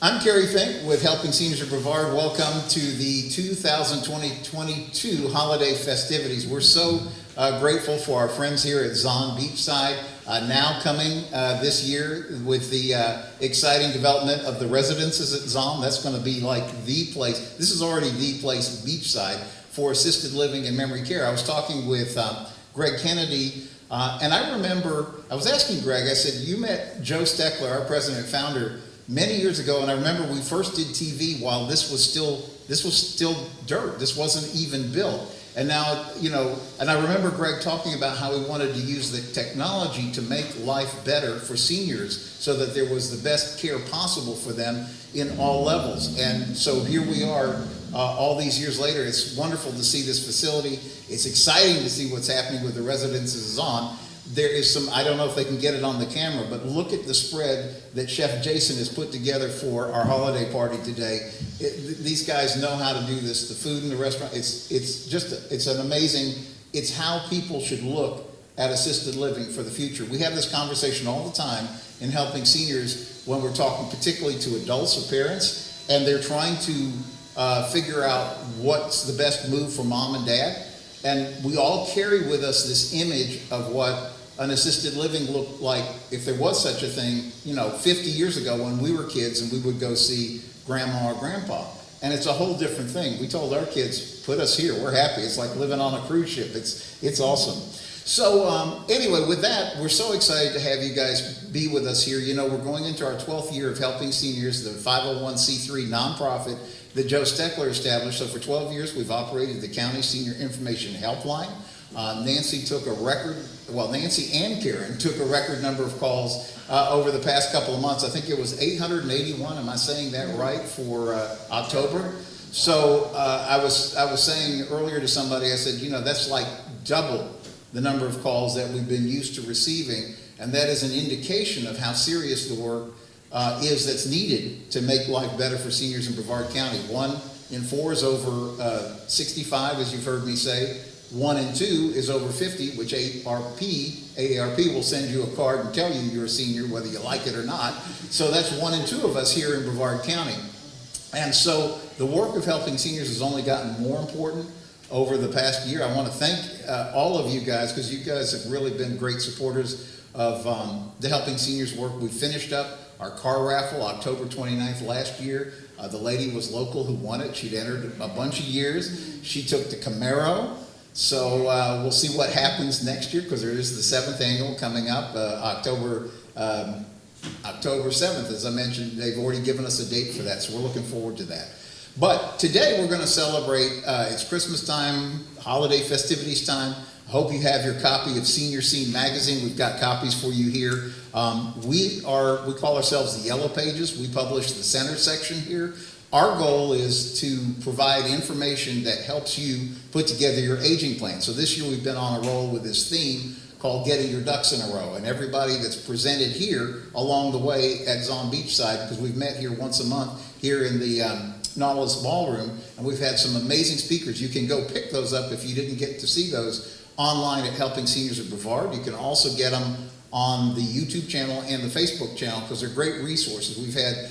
I'm Kerry Fink with Helping Seniors of Brevard. Welcome to the 2022 Holiday Festivities. We're so grateful for our friends here at Zon Beachside, now coming this year with the exciting development of the residences at Zon. That's going to be like the place. This is already the place, beachside, for assisted living and memory care. I was talking with Greg Kennedy, and I remember, I was asking Greg, I said, you met Joe Steckler, our president and founder, many years ago, and I remember we first did TV while this was still dirt. This wasn't even built. And now, you know, and I remember Greg talking about how he wanted to use the technology to make life better for seniors so that there was the best care possible for them in all levels. And so here we are all these years later. It's wonderful to see this facility. It's exciting to see what's happening with the residences on. There is some, I don't know if they can get it on the camera, but look at the spread that Chef Jason has put together for our holiday party today. These guys know how to do this. The food in the restaurant, it's an amazing, it's how people should look at assisted living for the future. We have this conversation all the time in Helping Seniors when we're talking particularly to adults or parents, and they're trying to figure out what's the best move for mom and dad. And we all carry with us this image of what an assisted living looked like, if there was such a thing, you know, 50 years ago when we were kids and we would go see grandma or grandpa. And it's a whole different thing. We told our kids, put us here, we're happy. It's like living on a cruise ship. It's awesome. So anyway, with that, we're so excited to have you guys be with us here. You know, we're going into our 12th year of Helping Seniors, the 501c3 nonprofit that Joe Steckler established. So for 12 years, we've operated the County Senior Information Helpline. Nancy and Karen took a record number of calls over the past couple of months. I think it was 881, am I saying that right, for October? So I was saying earlier to somebody, I said, you know, that's like double the number of calls that we've been used to receiving, and that is an indication of how serious the work is that's needed to make life better for seniors in Brevard County. 1 in 4 is over 65, as you've heard me say. 1 in 2 is over 50, which AARP will send you a card and tell you you're a senior, whether you like it or not. So that's 1 in 2 of us here in Brevard County. And so the work of Helping Seniors has only gotten more important over the past year. I want to thank all of you guys, because you guys have really been great supporters of the Helping Seniors work. We finished up our car raffle October 29th last year. The lady was local who won it. She'd entered a bunch of years. She took the Camaro. So we'll see what happens next year, because there is the 7th annual coming up, October 7th, as I mentioned. They've already given us a date for that, so we're looking forward to that. But today we're going to celebrate, it's Christmas time, holiday festivities time. I hope you have your copy of Senior Scene magazine. We've got copies for you here. We call ourselves the Yellow Pages. We publish the center section here. Our goal is to provide information that helps you put together your aging plan. So this year we've been on a roll with this theme called Getting Your Ducks in a Row. And everybody that's presented here along the way at Zon Beachside, because we've met here once a month here in the Nautilus Ballroom, and we've had some amazing speakers. You can go pick those up if you didn't get to see those online at Helping Seniors of Brevard. You can also get them on the YouTube channel and the Facebook channel, because they're great resources. We've had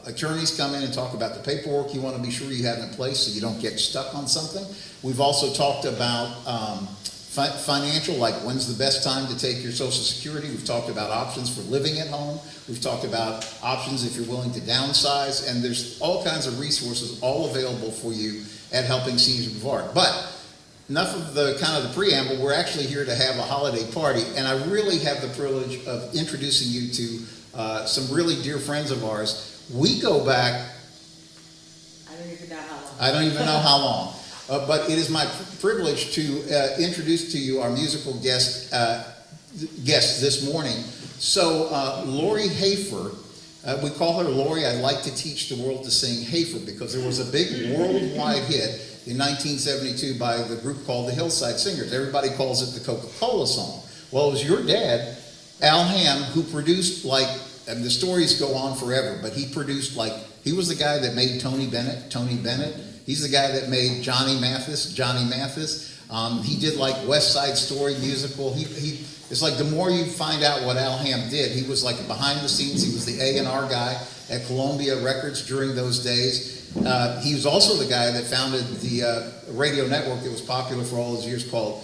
attorneys come in and talk about the paperwork you want to be sure you have in place so you don't get stuck on something. We've also talked about financial, like when's the best time to take your Social Security. We've talked about options for living at home. We've talked about options if you're willing to downsize, and there's all kinds of resources all available for you at Helping Seniors of Brevard. But enough of the kind of the preamble. We're actually here to have a holiday party, and I really have the privilege of introducing you to some really dear friends of ours. We go back, I don't even know how long. I don't even know how long, but it is my privilege to introduce to you our musical guest this morning. So Lorri Hafer, we call her Lorri. I like to teach the world to sing Hafer, because there was a big worldwide hit in 1972 by the group called the Hillside Singers. Everybody calls it the Coca-Cola song. Well, it was your dad, Al Hamm, who produced, like, and the stories go on forever, but he produced, like, he was the guy that made Tony Bennett. He's the guy that made Johnny Mathis. He did like West Side Story musical. It's like the more you find out what Al Hamm did, he was like behind the scenes. He was the A&R guy at Columbia Records during those days. He was also the guy that founded the radio network that was popular for all those years called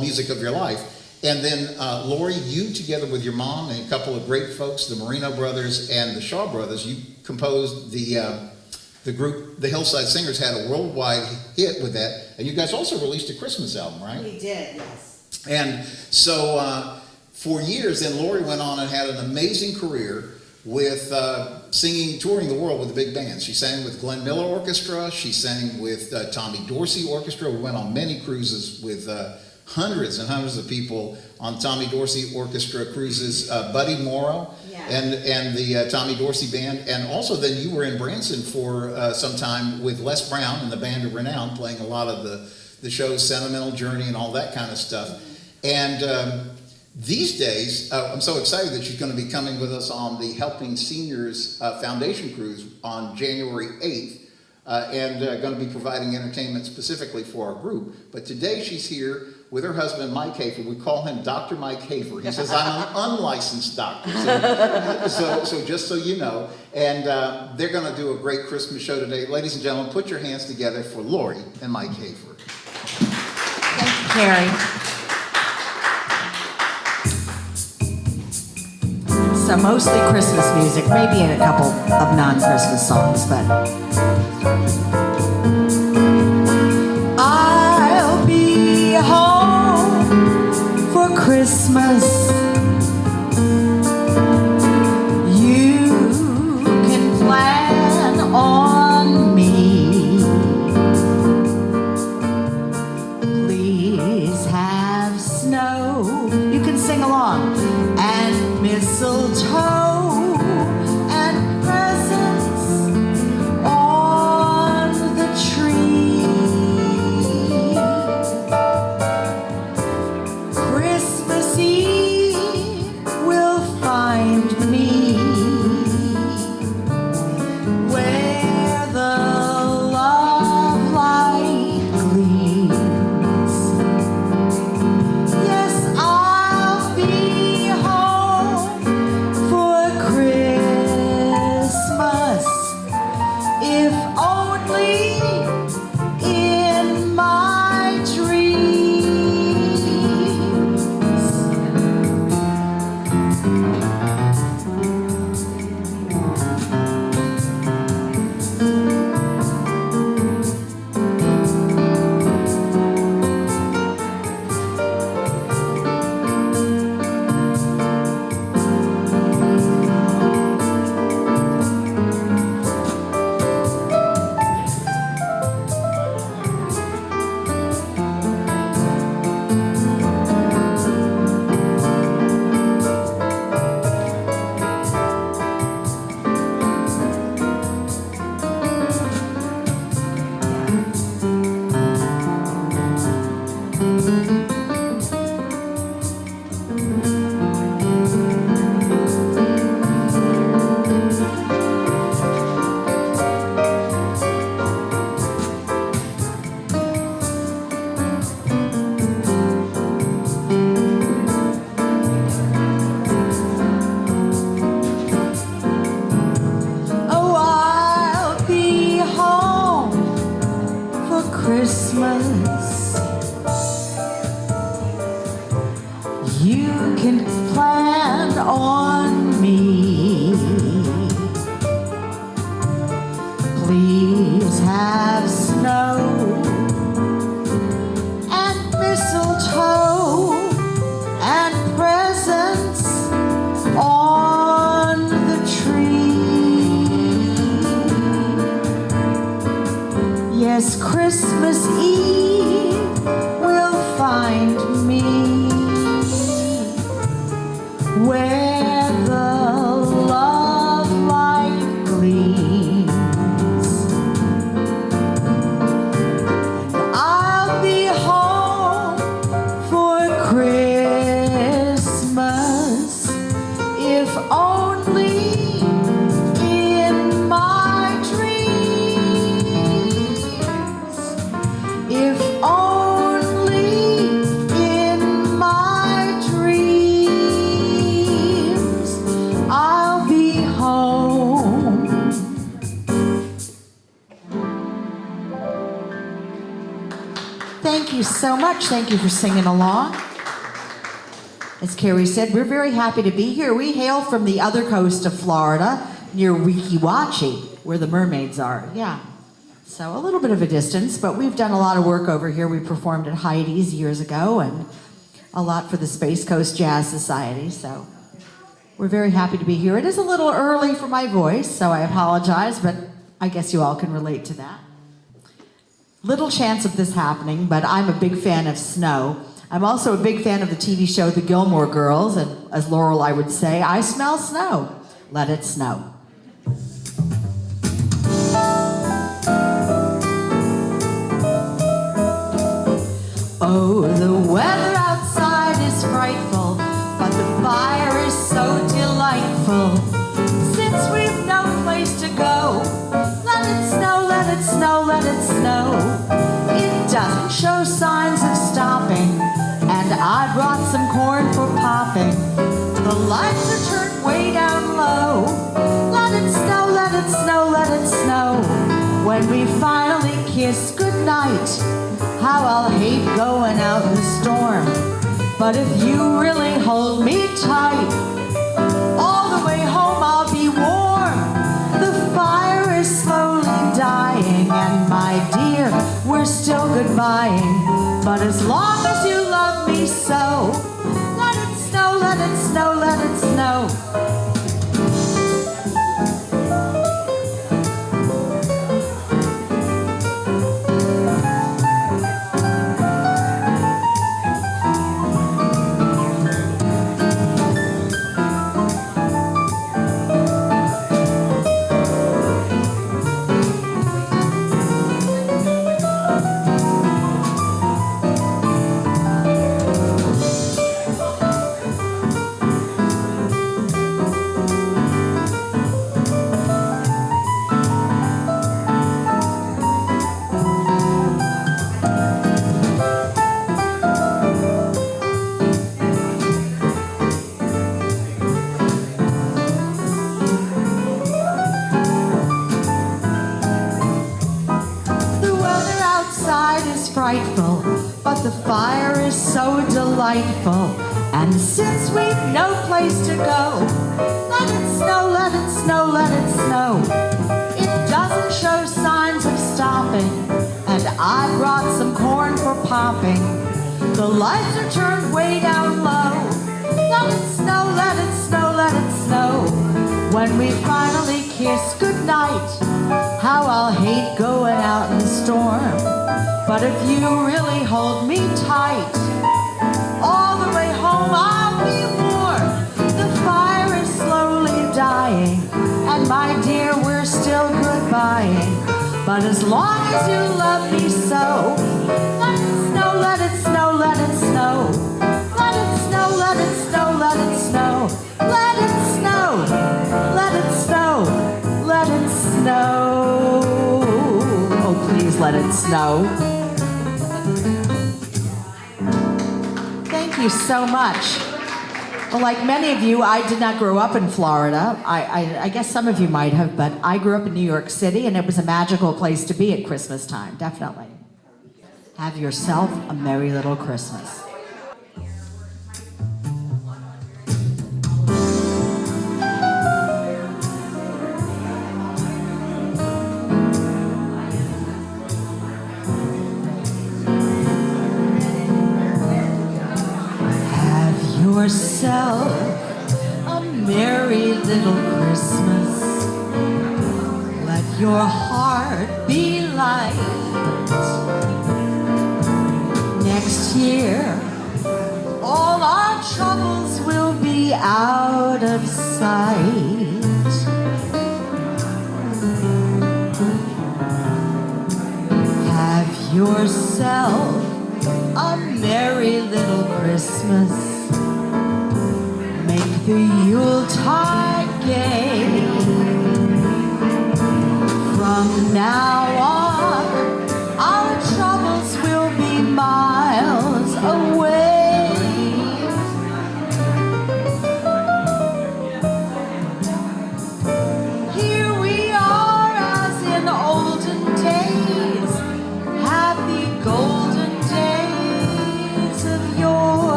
Music of Your Life. And then Lorri, you together with your mom and a couple of great folks, the Marino brothers and the Shaw brothers, you composed the group, the Hillside Singers, had a worldwide hit with that. And you guys also released a Christmas album, right? We did, yes. And so for years, then Lorri went on and had an amazing career with singing, touring the world with the big bands. She sang with Glenn Miller Orchestra. She sang with Tommy Dorsey Orchestra. We went on many cruises with hundreds and hundreds of people on Tommy Dorsey Orchestra cruises. Buddy Morrow and the Tommy Dorsey Band. And also then you were in Branson for some time with Les Brown and the Band of Renown, playing a lot of the shows, Sentimental Journey and all that kind of stuff. And these days, I'm so excited that she's going to be coming with us on the Helping Seniors Foundation Cruise on January 8th and going to be providing entertainment specifically for our group. But today she's here with her husband, Mike Hafer. We call him Dr. Mike Hafer. He says, I'm an unlicensed doctor, so just so you know. And they're going to do a great Christmas show today. Ladies and gentlemen, put your hands together for Lorri and Mike Hafer. Thank you, Kerry. So mostly Christmas music, maybe a couple of non-Christmas songs, but I'll be home for Christmas. You can plan on me. Please have snow. You can sing along. And mistletoe and presents on the tree. Christmas Eve will find me where the love light gleams. Yes, I'll be home for Christmas, if only in my dreams. Oh, I'll be home for Christmas. You can plan on me. Please have snow and mistletoe and presents on the tree. Yes, Christmas Eve will find me where the love light gleams. And I'll be home for Christmas, if only in my dreams. thank you so much. Thank you for singing along. As Kerry said, we're very happy to be here. We hail from the other coast of Florida, near Weeki Wachee, where the mermaids are. Yeah. So a little bit of a distance, but we've done a lot of work over here. We performed at Heidi's years ago and a lot for the Space Coast Jazz Society. So we're very happy to be here. It is a little early for my voice, so I apologize, but I guess you all can relate to that. Little chance of this happening, but I'm a big fan of snow. I'm also a big fan of the TV show The Gilmore Girls, and as Laurel I would say, I smell snow. Let it snow. Oh, the weather outside is frightful, but the fire is so delightful. Since we've no place to go, let it snow, let it snow, let it snow. It doesn't show signs of stopping, and I brought some corn for popping. The lights are turned way down low. Let it snow, let it snow, let it snow. When we finally kiss goodnight, how I'll hate going out in the storm. But if you really hold me tight, all the way home I'll be warm. The fire is slowly dying, and my dear, we're still goodbying. But as long as you love me so, let it snow, let it snow, let it snow. But the fire is so delightful, and since we've no place to go, let it snow, let it snow, let it snow. It doesn't show signs of stopping, and I brought some corn for popping. The lights are turned way down low. Let it snow, let it snow, let it snow. When we finally kiss goodnight, how I'll hate going out in the storm. But if you really hold me tight, all the way home I'll be warm. The fire is slowly dying, and my dear, we're still goodbying. But as long as you love me so, let it snow, let it snow, let it snow. Let it snow, let it snow, let it snow. Let it snow, let it snow, let it snow. Oh, please let it snow. Thank you so much. Well, like many of you, I did not grow up in Florida. I guess some of you might have, but I grew up in New York City, and it was a magical place to be at Christmas time, definitely. Have yourself a merry little Christmas. Yourself a merry little Christmas. Let your heart be light. Next year, all our troubles will be out of sight. Have yourself a merry little Christmas. Make the Yuletide gay. From now on, our troubles will be miles away. Here we are as in olden days, happy golden days.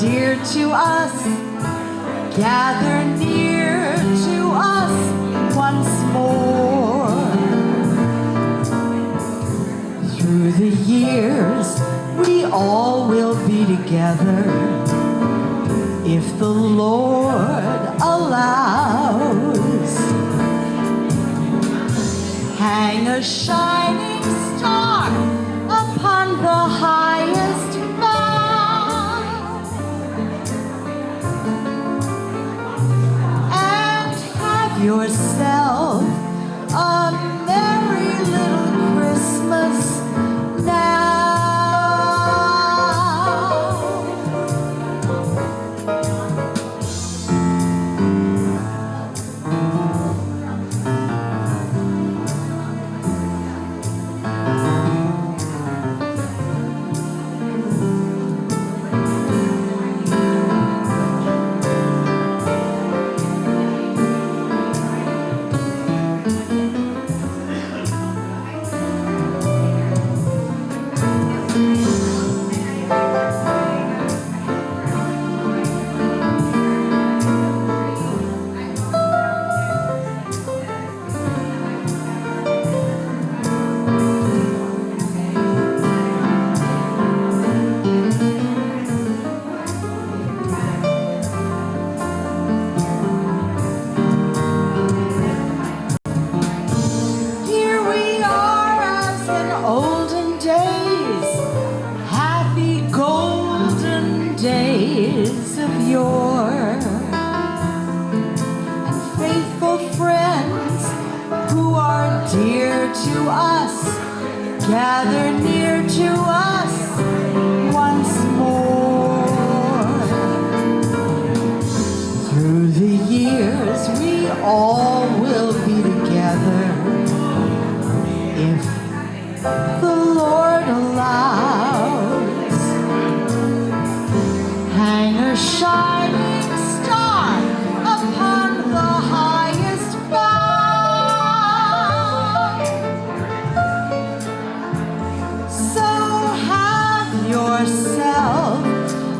dear to us, gather near to us once more. Through the years, we all will be together, if the Lord allows. Hang a shining star upon the highest bough, and have yourself a merry little Christmas now. Gather near to us once more. Through the years, we all will be together, if the Lord allows. Hang a shining star upon the highest bough, yourself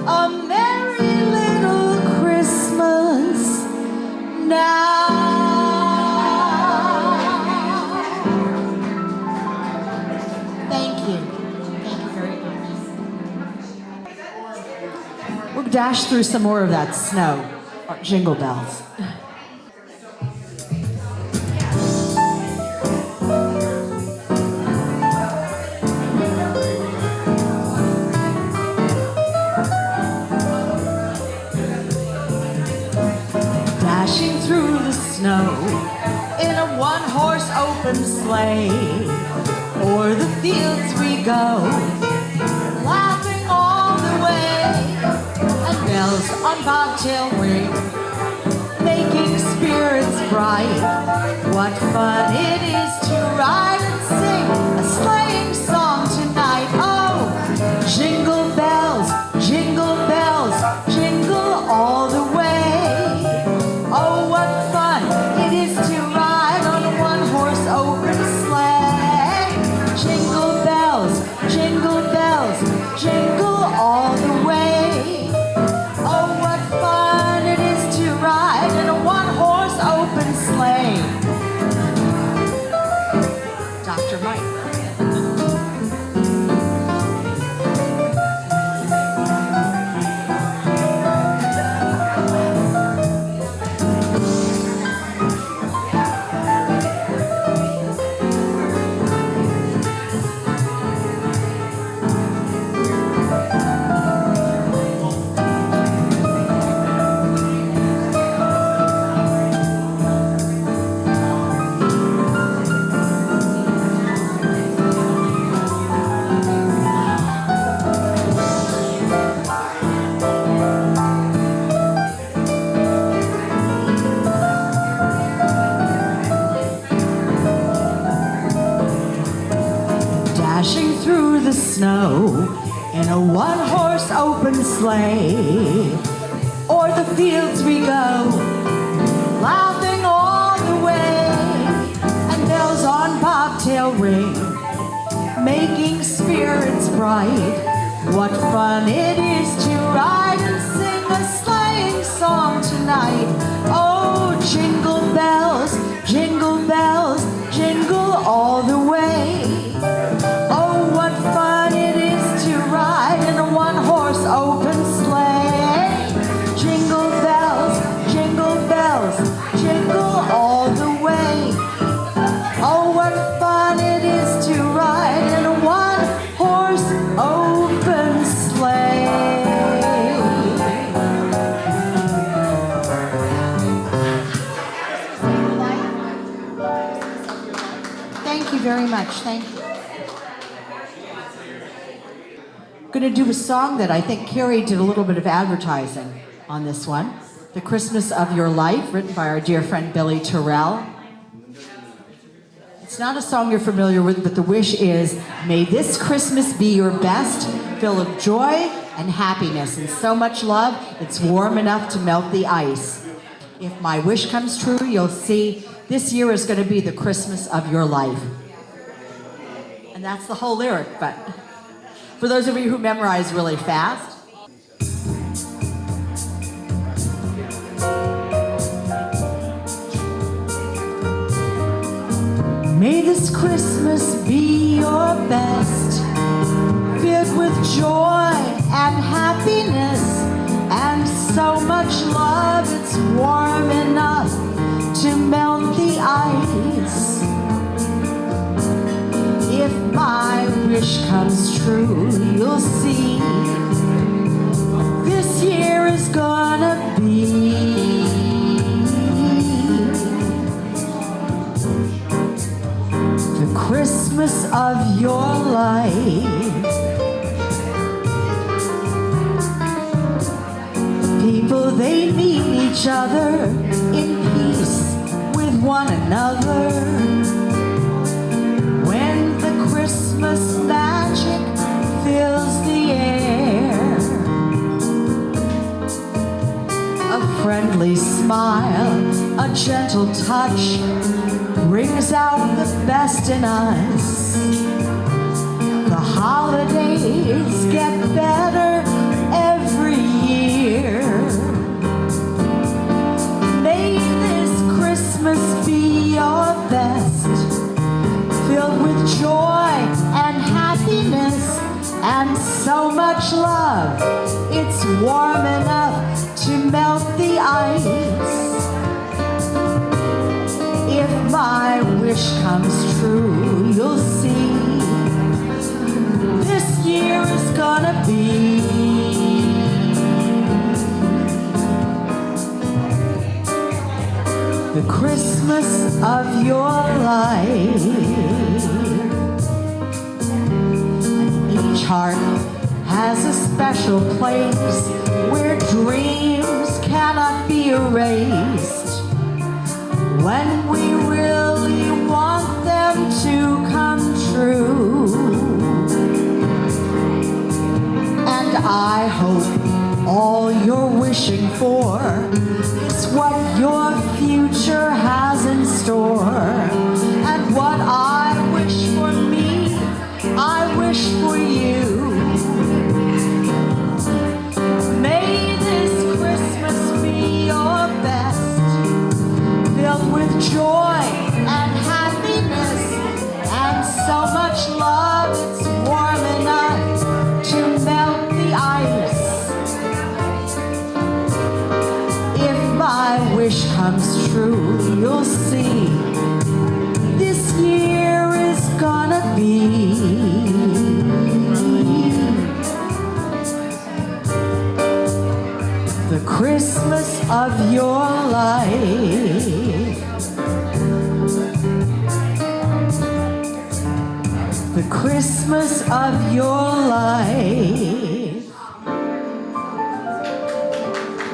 a merry little Christmas now. Thank you. Thank you very much. We'll dash through some more of that snow, or jingle bells. Through the snow in a one-horse open sleigh, o'er the fields we go, laughing all the way, and bells on bobtail ring, making spirits bright. What fun it is to ride and sing a sleighing song tonight. Oh, jingle bells, jingle bells, jingle all the way. Oh, what fun it is to ride on a one-horse open sleigh. Jingle bells, jingle all the way. Oh, what fun it is to ride in a one-horse open sleigh. Dr. Mike. Dashing through the snow in a one-horse open sleigh, o'er the fields we go, laughing all the way, and bells on bobtail ring, making spirits bright. What fun it is to ride and sing much. Thank you. Going to do a song that I think Kerry did a little bit of advertising on this one. The Christmas of Your Life, written by our dear friend Billy Terrell. It's not a song you're familiar with, but the wish is, may this Christmas be your best, full of joy and happiness and so much love, it's warm enough to melt the ice. If my wish comes true, you'll see this year is going to be the Christmas of your life. And that's the whole lyric, but for those of you who memorize really fast, may this Christmas be your best, filled with joy and happiness, and so much love it's warm enough to melt the ice. If my wish comes true, you'll see this year is gonna be the Christmas of your life. People, they meet each other in peace with one another. When the Christmas magic fills the air, a friendly smile, a gentle touch brings out the best in us. The holidays get better every year. May this Christmas be your best, filled with joy and happiness and so much love, it's warm enough to melt the ice. If my wish comes true, you'll see this year is gonna be the Christmas of your life. Each heart has a special place where dreams cannot be erased. When we really want them to come true. And I hope all you're wishing for is what your future has in store. And what I wish for me, I wish for you. May this Christmas be your best, filled with joy and happiness and so much love, it's warm enough to melt the ice. If my wish comes true, you'll see this year is gonna be the Christmas of your life. The Christmas of your life.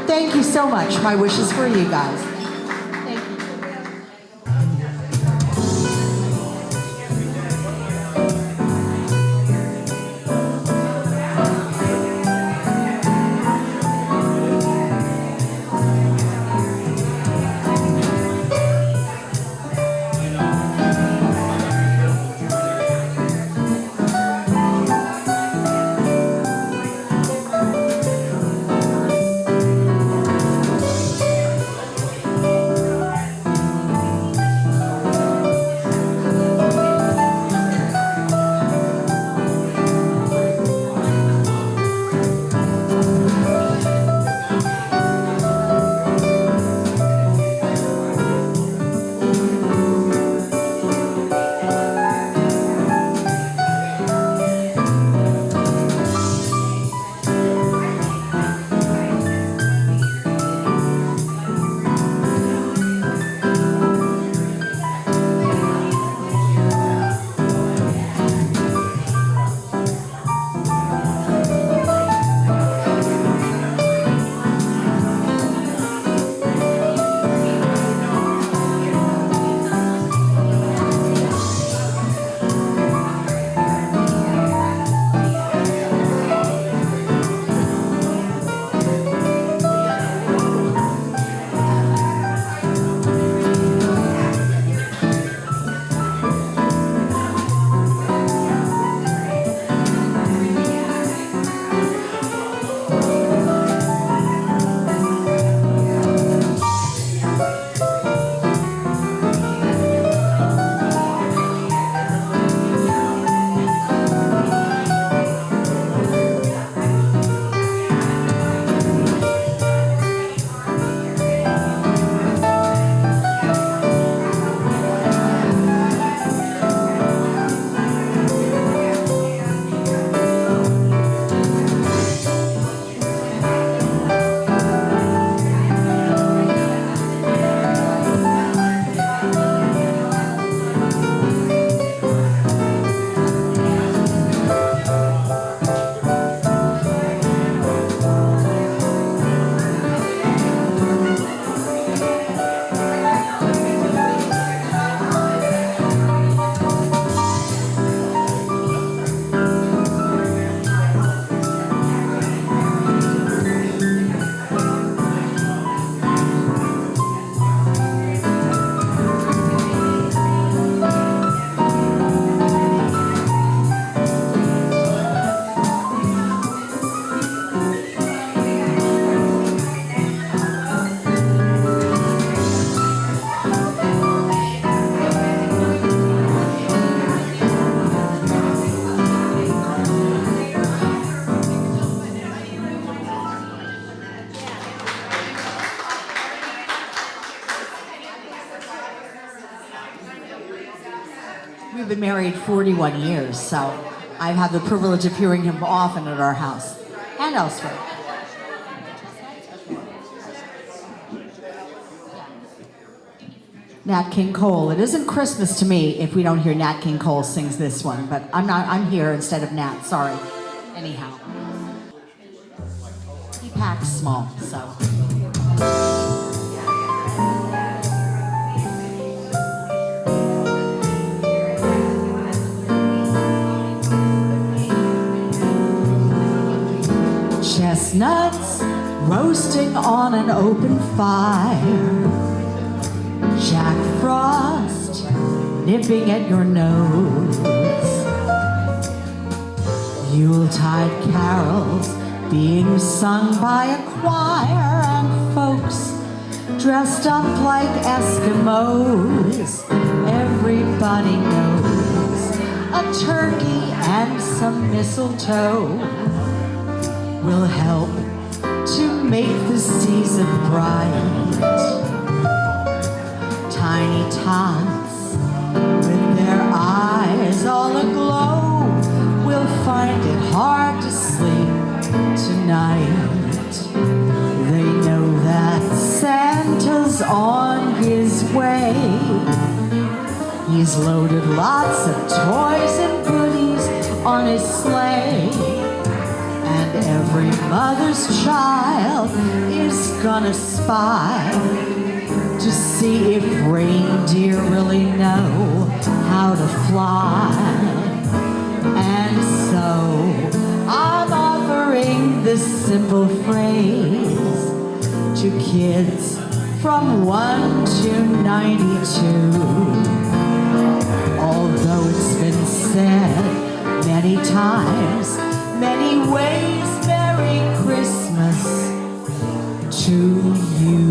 Thank you so much. My wish is for you guys. Thank you. we've been married 41 years, so I've had the privilege of hearing him often at our house and elsewhere. Nat King Cole. It isn't Christmas to me if we don't hear Nat King Cole sings this one, but I'm here instead of Nat, sorry. Anyhow. He packs small, so. Chestnuts roasting on an open fire. Jack Frost nipping at your nose. Yuletide carols being sung by a choir, and folks dressed up like Eskimos. Everybody knows a turkey and some mistletoe will help to make the season bright. Tiny tots with their eyes all aglow will find it hard to sleep tonight. They know that Santa's on his way. He's loaded lots of toys and goodies on his sleigh. And every mother's child is gonna spy to see if reindeer really know how to fly. And so I'm offering this simple phrase to kids from 1 to 92. Although it's been said many times, many ways, Merry Christmas to you.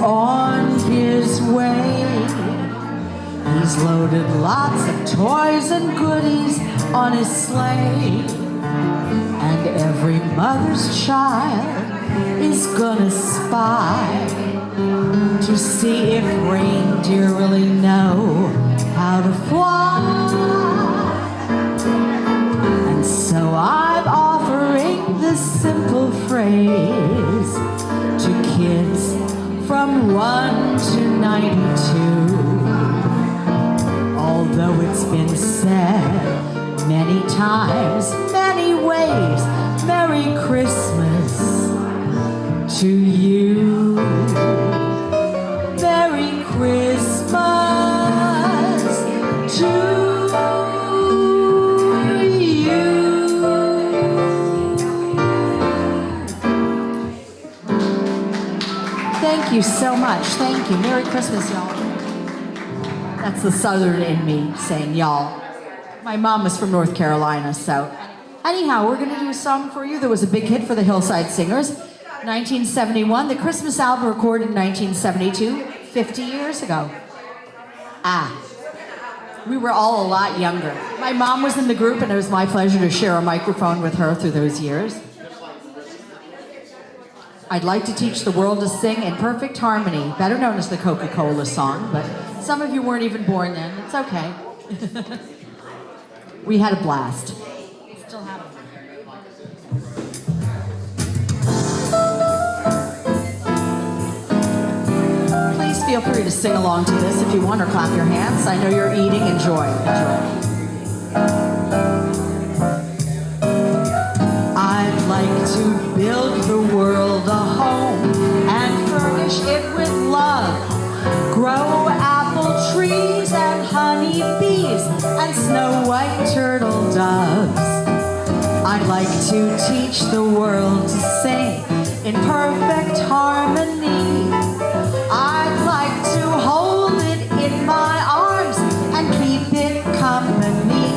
On his way, he's loaded lots of toys and goodies on his sleigh, and every mother's child is gonna spy to see if reindeer really know how to fly. And so I'm offering this simple phrase to kids from 1 to 92. Although it's been said many times, many ways, Merry Christmas to you. Merry Christmas to you. Thank you so much. Thank you. Merry Christmas, y'all. That's the Southern in me saying y'all. My mom is from North Carolina, so. Anyhow, we're gonna do a song for you that was a big hit for the Hillside Singers. 1971, the Christmas album recorded in 1972, 50 years ago. We were all a lot younger. My mom was in the group, and it was my pleasure to share a microphone with her through those years. I'd like to teach the world to sing in perfect harmony, better known as the Coca-Cola song, but some of you weren't even born then. It's okay. We had a blast. Still have it. Please feel free to sing along to this if you want, or clap your hands. I know you're eating. Enjoy. I'd like to build the world a home and like to teach the world to sing in perfect harmony. I'd like to hold it in my arms and keep it company.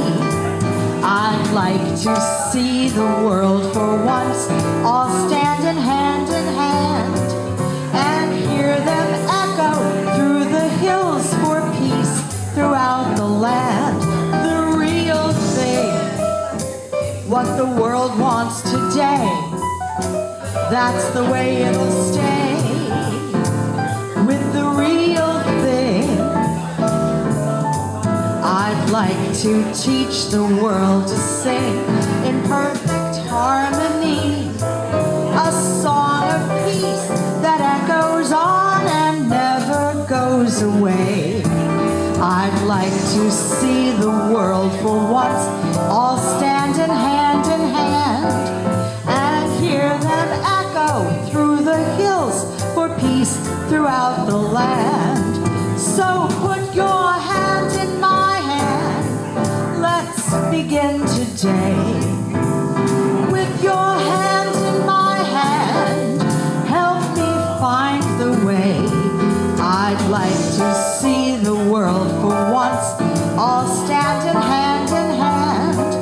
I'd like to see the world for once all standing hand in hand and hear them echo through the hills for peace throughout the land. The real thing, what the world wants today, that's the way it'll stay. With the real thing, I'd like to teach the world to sing in perfect harmony, a song of peace that echoes on and never goes away. I'd like to see the world for once all standing hand in hand and hear them echo through the hills for peace throughout the land. So put your hand in my hand, let's begin today. With your hand in my hand, help me find the way. I'd like to see the world for once all standing hand in hand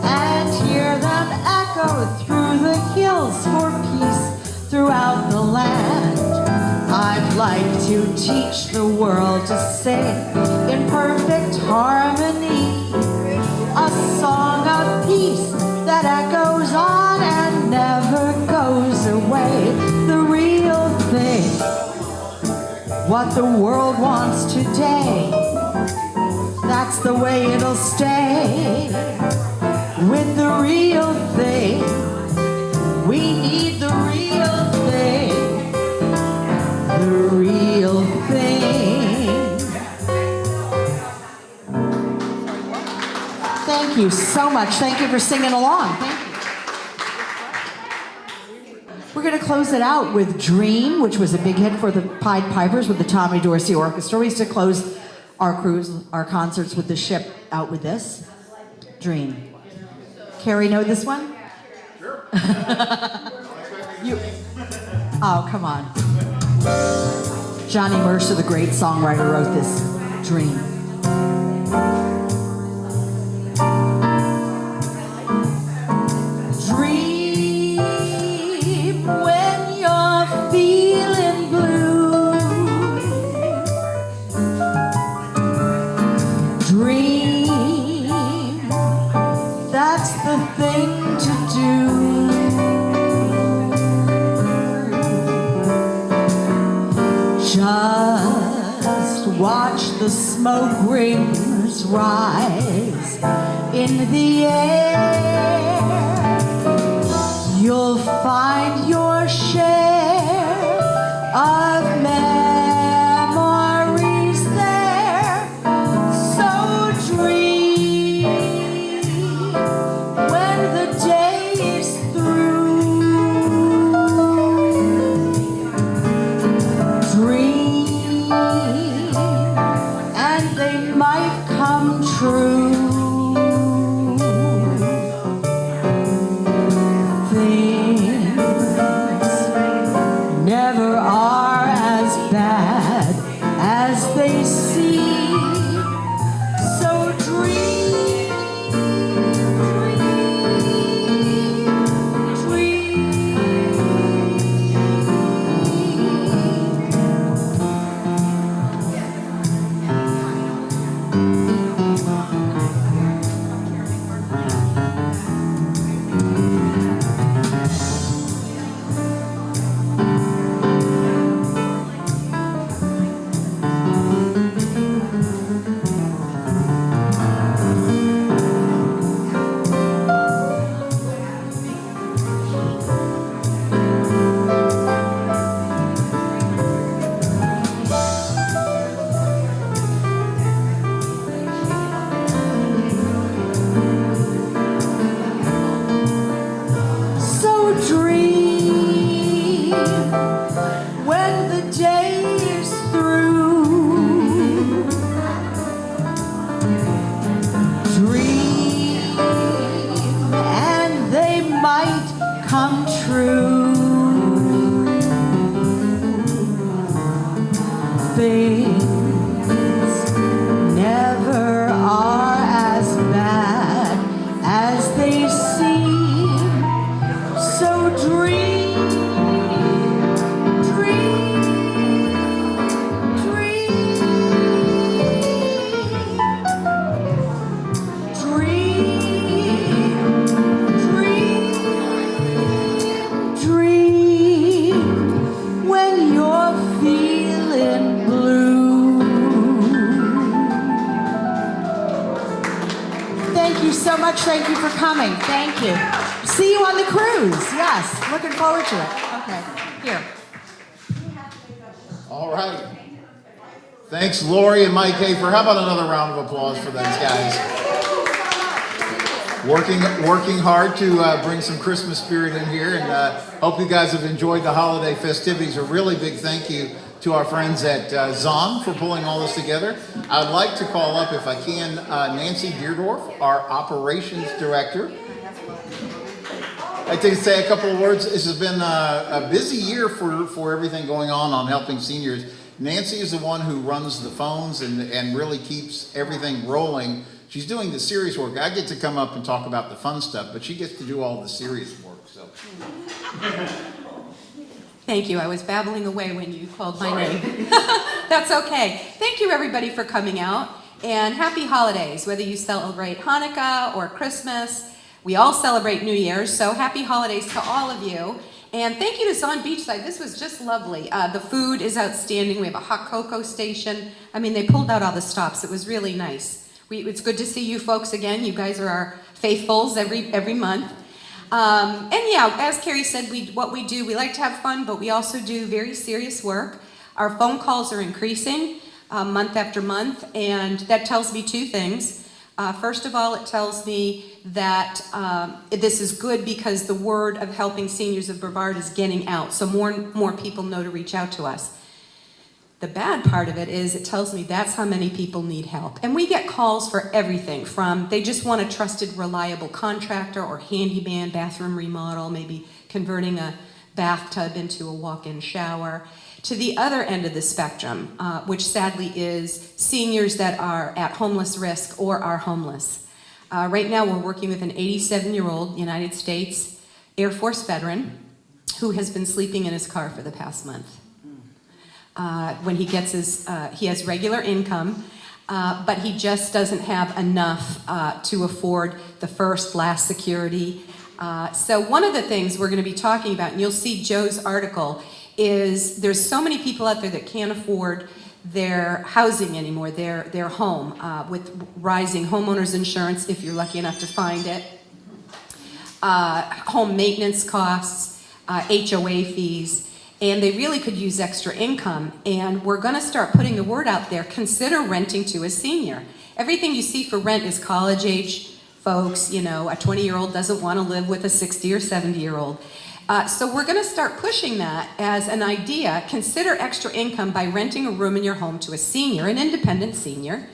and hear them echo through the hills for peace throughout the land. I'd like to teach the world to sing in perfect harmony, a song of peace that echoes on and never goes away. The real thing, what the world wants today, that's the way it'll stay. With the real thing, we need the real thing, the real thing. Thank you so much. Thank you for singing along. Thank you. We're going to close it out with Dream, which was a big hit for the Pied Pipers with the Tommy Dorsey Orchestra. We used to close our concerts with the ship out with this. Dream. Kerry, know this one? Sure. Oh, come on. Johnny Mercer, the great songwriter, wrote this. Dream. When you're feeling blue, dream, that's the thing to do. Just watch the smoke rings rise in the air. You'll find your share of memories there. So dream when the day is through. Dream and they might come true. things never are as bad as they seem. So dream, dream, dream, dream, dream, dream when you're feeling blue. Thank you so much. Thank you for coming. Thank you. See you on the cruise. Yes. Looking forward to it. Okay. Here. All right. Thanks, Lorri and Mike Hafer. How about another round of applause for those guys? Working hard to bring some Christmas spirit in here, and hope you guys have enjoyed the holiday festivities. A really big thank you to our friends at Zon for pulling all this together. I'd like to call up, if I can, Nancy Deerdorf, our operations director. I'd like to say a couple of words. This has been a busy year for everything going on Helping Seniors. Nancy is the one who runs the phones and really keeps everything rolling. She's doing the serious work. I get to come up and talk about the fun stuff, but she gets to do all the serious work. So. Thank you. I was babbling away when you called my name. That's okay. Thank you, everybody, for coming out. And happy holidays, whether you celebrate Hanukkah or Christmas. We all celebrate New Year's, so happy holidays to all of you. And thank you to Zon Beachside. This was just lovely. The food is outstanding. We have a hot cocoa station. I mean, they pulled out all the stops. It was really nice. It's good to see you folks again. You guys are our faithfuls every month. And yeah, as Kerry said, what we do, we like to have fun, but we also do very serious work. Our phone calls are increasing month after month, and that tells me two things. First of all, it tells me that this is good because the word of Helping Seniors of Brevard is getting out, so more people know to reach out to us. The bad part of it is it tells me that's how many people need help. And we get calls for everything from they just want a trusted, reliable contractor or handyman, bathroom remodel, maybe converting a bathtub into a walk-in shower, to the other end of the spectrum, which sadly is seniors that are at homeless risk or are homeless. Right now we're working with an 87-year-old United States Air Force veteran who has been sleeping in his car for the past month. When he gets he has regular income, but he just doesn't have enough to afford the first, last security. So one of the things we're going to be talking about, and you'll see Joe's article, is there's so many people out there that can't afford their housing anymore, their home, with rising homeowners insurance, if you're lucky enough to find it, home maintenance costs, HOA fees, and they really could use extra income. And we're going to start putting the word out there, consider renting to a senior. Everything you see for rent is college age folks, you know, a 20-year-old doesn't want to live with a 60 or 70-year-old. So we're going to start pushing that as an idea. Consider extra income by renting a room in your home to a senior, an independent senior,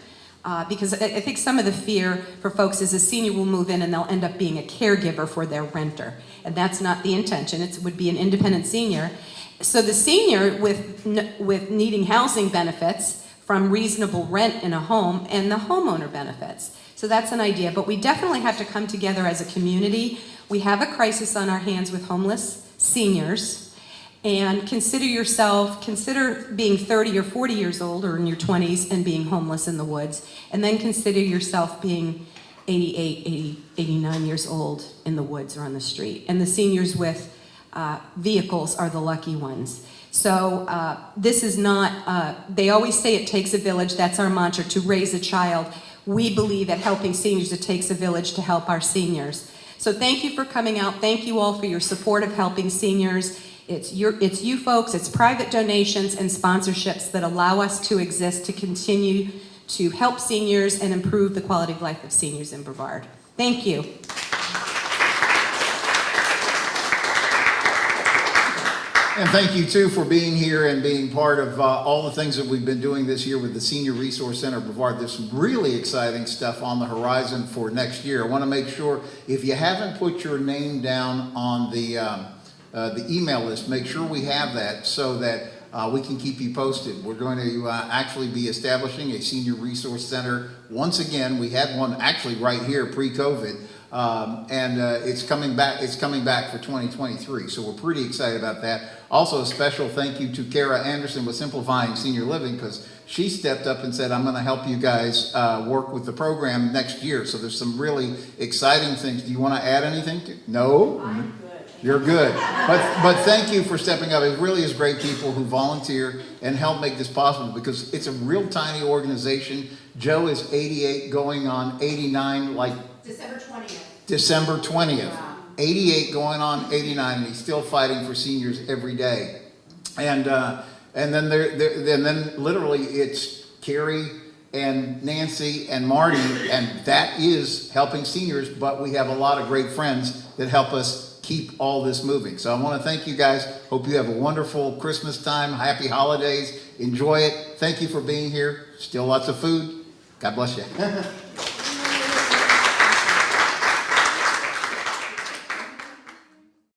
because I think some of the fear for folks is a senior will move in and they'll end up being a caregiver for their renter. And that's not the intention. It would be an independent senior. So the senior with needing housing benefits from reasonable rent in a home and the homeowner benefits. So that's an idea, but we definitely have to come together as a community. We have a crisis on our hands with homeless seniors, and consider being 30 or 40 years old or in your 20s and being homeless in the woods, and then consider yourself being 88, 89 years old in the woods or on the street. And the seniors with vehicles are the lucky ones. So this is not, they always say it takes a village, that's our mantra, to raise a child. We believe at Helping Seniors it takes a village to help our seniors. So thank you for coming out. Thank you all for your support of Helping Seniors. It's you folks, it's private donations and sponsorships that allow us to exist to continue to help seniors and improve the quality of life of seniors in Brevard. Thank you. And thank you, too, for being here and being part of all the things that we've been doing this year with the Senior Resource Center of Brevard. There's some really exciting stuff on the horizon for next year. I want to make sure, if you haven't put your name down on the email list, make sure we have that so that we can keep you posted. We're going to actually be establishing a senior resource center once again. We had one actually right here pre-COVID, and it's coming back. It's coming back for 2023. So we're pretty excited about that. Also, a special thank you to Kara Anderson with Simplifying Senior Living, because she stepped up and said, I'm going to help you guys work with the program next year. So there's some really exciting things. Do you want to add anything? No? I'm good. You're good. But thank you for stepping up. It really is great people who volunteer and help make this possible, because it's a real tiny organization. Joe is 88 going on 89, like December 20th. December 20th. Wow. 88 going on 89, and he's still fighting for seniors every day. And then literally it's Kerry and Nancy and Marty, and that is Helping Seniors, but we have a lot of great friends that help us keep all this moving. So I want to thank you guys. Hope you have a wonderful Christmas time. Happy holidays. Enjoy it. Thank you for being here. Still lots of food. God bless you.